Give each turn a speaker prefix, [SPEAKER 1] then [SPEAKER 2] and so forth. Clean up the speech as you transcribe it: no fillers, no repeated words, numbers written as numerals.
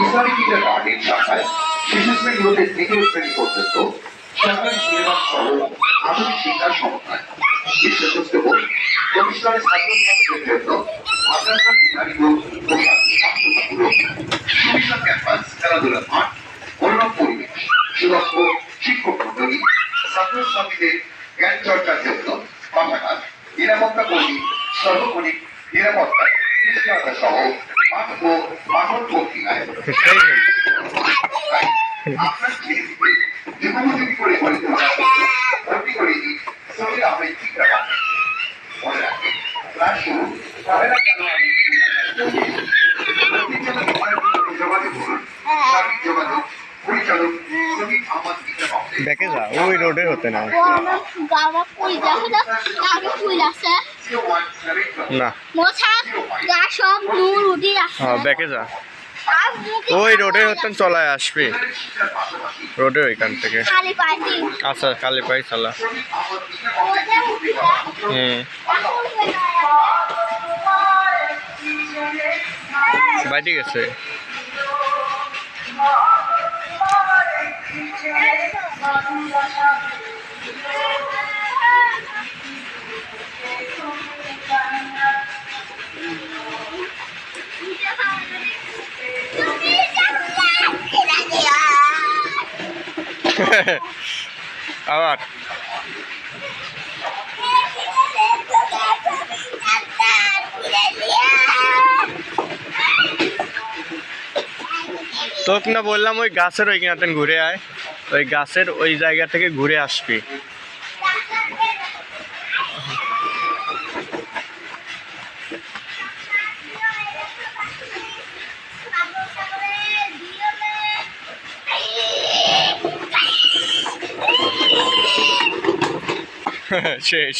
[SPEAKER 1] Islamic kindergarten শাখায় শিশু শ্রেণী হতে তৃতীয় শ্রেণী পর্যন্ত সরকারি সিলেবাস সহ আধুনিক শিক্ষার সমন্বয়। বিশেষজ্ঞ প্রতিষ্ঠানের ছাত্রছাত্রীদের জন্য মাদ্রাসা বিহারীগুলো পোশাক স্বাস্থ্যগুলো সুবিশাল ক্যাম্পাস, খেলাধুলার মাঠ, মনোরম পরিবেশ, সুদক্ষ শিক্ষক মন্ডলী, ছাত্রছাত্রীদের জ্ঞান চর্চার জন্য পাঠাগার, নিরাপত্তা কর্মী, সর্বক্ষণিক নিরাপত্তায় নিশ্চয়তা সহ মাঠ ও মাঠন প্রক্রিয়ায় আপনার ছেলেটিকে যুগোপযোগী করে গড়ে তোলার জন্য ভর্তি করে দিন সৌদি আহমেদ শিক্ষা মনে রাখবেন ক্লাস শুরু পহেলা জানুয়ারি। যোগাযোগ করুন সার্বিক যোগাযোগ পরিচালক সৌদি আহমদ শিক্ষা কমপ্লেক্স।
[SPEAKER 2] দেখে যা ওই রোডে হতে না না হ্যাঁ দেখে যা ওই রোডে হতেন চলায় আসবি রোডে ওইখান থেকে আচ্ছা কালী পাই চালা বাইরে গেছে আবার তোকে না বললাম ওই গাছের ওইখানে ঘুরে আয় ওই গাছের ওই জায়গা থেকে ঘুরে আসবি শেষ